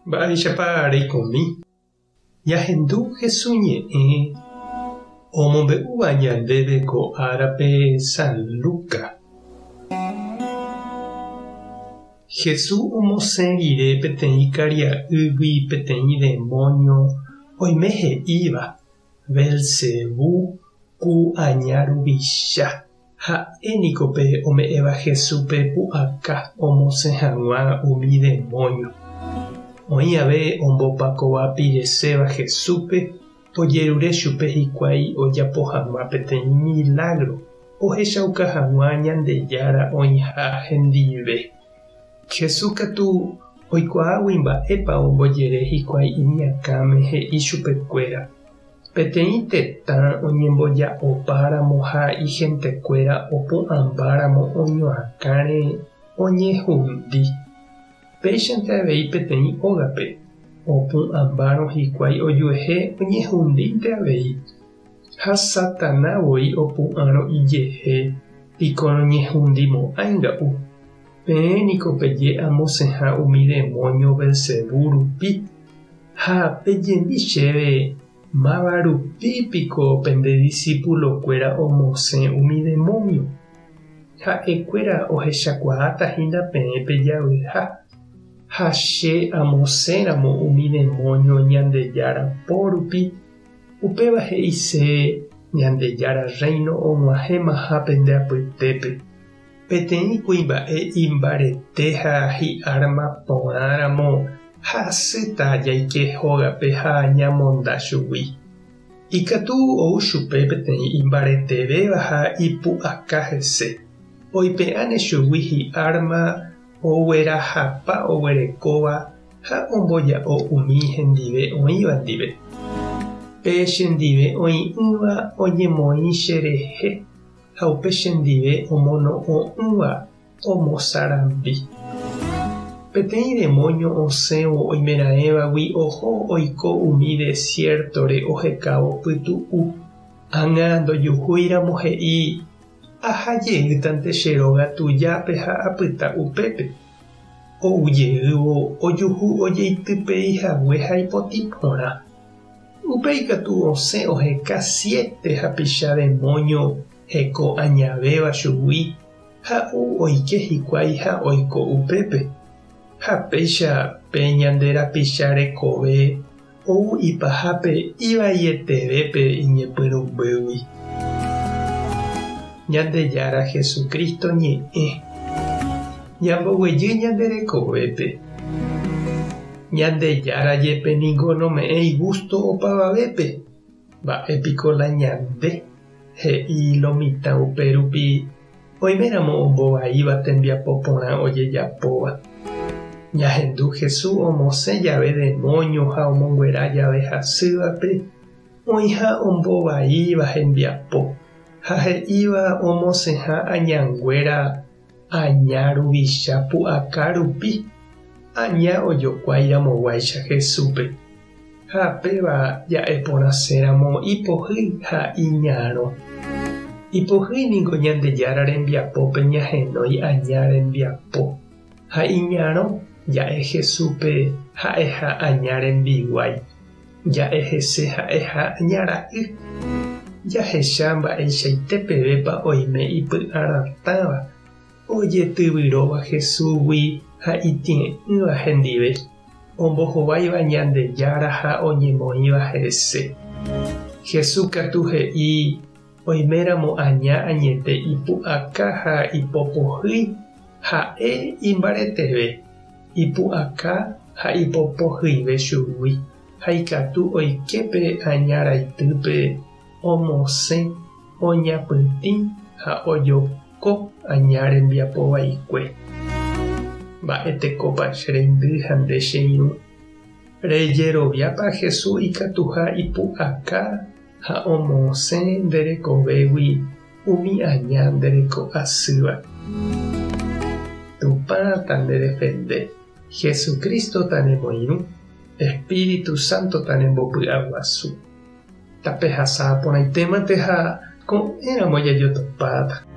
Mba'éichapa reikomi. Jahendu Jesús ñe'ẽ omombe'úva ñandéve ko árape San Lucas. Jesús omosẽ rire peteĩ karia'ýgui peteĩ demonio oime he'íva Belzebú ku aña ruvicha. Ha'éniko pe ome'ẽva Jesúspe pu'aka omosẽ hag̃ua umi demonio. Oĩ ave ombopakova pireséva Jesúspe ojerure chupe hikuái ojapo hag̃ua peteĩ milagro ohechauka hag̃ua Ñandejára oĩha hendive. Jesús katu oikuaágui mba'épa ombojere hikuái imiakãme he'i chupekuéra. Peteĩ tetã oñemboja'opáramo ha ichentekuéra opu'ãmbáramo oñoakãre oñehundi. Péichante avei peteĩ ógape opu'ãmbárõ hikuái ojuehe oñehundínte avei. Ha Satanávoi opu'ãrõ ijehe ikorõ ñehundimo'ãinga'u. Peẽniko peje amosẽha umi demonio Belzebú rupi. Ha pejembi chéve máva rupípiko pende discípulokuéra omosẽ umi demonio. Ha'ekuéra ohechakuaátahína peẽ pe javýha. Ha che amosẽramo umi demonio Ñandejára pórupi. Upéva he'ise Ñandejára reino og̃uahẽmaha pende apytépe. Peteĩ kuimba'e imbarete ha hi'árma porãramo ha'asýta jaike hógape ha ñamonda chugui. Ikatu ou chupe peteĩ imbaretevéva ha ipu'aka hese. Oipe'ãne chugui hi'árma oguerahapa oguerekóva ha omboja'o umi hendive oĩva ndive. Pe chendive oĩ'ỹva oñemoĩ cherehe ha upe chendive omono'õ'ỹva omosarambi. Peteĩ demonio osẽvo oimeraẽvagui oho oiko umi desiertore ohekávo pytu'u. Ág̃a ndojuhúiramo he'i ahajeýtante che róga tujápe ha apyta upépe. Oujeývo ojuhu ojeitypeihague ha ipotĩ porã. Upéi katu osẽ oheka 7 hapicha demonio heko añavéva chugui ha oike hikuái ha oiko upépe. Ha péicha pe ñande rapicha rekove ou ipahápe ivaiyetevépe iñepyrũmbýgui. Ñandejára Jesucristo ñe'ẽ. Ñamboguejy ñande rekovépe. Ñandejára jépe niko nome'ẽi gusto opavavépe. Mba'épiko la ñande he'i lo mitã upérupi oiméramo ombovaíva tembiapo porã ojejapóva. Ñahendu Jesús omosẽ jave demonio ha omonguera jave hasývape oĩha ombovaíva hembiapo ha he'íva omosẽha añanguéra aña ruvicha pu'aka rupi. Aña ojokuáiramoguáicha Jesúspe. Ha péva ja'eporãséramo ipohýi ha iñarõ. Ipohýiniko Ñandejára rembiapópe ñahenói aña rembiapo. Ha iñarõ ja'e Jesúspe ha'eha aña rembiguái. Ja'e hese ha'eha añara'y. Jahecha mba'eichaitépevépa oime ipy'aratãva. Ojetyvyróva Jesúsgui ha itĩe'ỹva hendive. Ombohováiva Ñandejára ha oñemoĩva hese. Jesús katu he'i oiméramo aña añete ipu'aka ha ipopohýi ha'e imbareteve. Ipu'aka ha ipopohýive chugui. Ha ikatu oikepe añaraitýpe omosẽ oñapytĩ ha ojoko aña rembiapovaikue. Mba'etekópa che reindy ha nde che irũ. Rejeroviápa Jesús ikatuha ipu'aka ha omosẽ nderekovégui umi aña ndereko asýva. Tupã tanderefende. Jesucristo tanemoirũ. Espíritu Santo tanembopy'aguasu. Tapehasáporãitémante ha ko'ẽramo jajotopáta.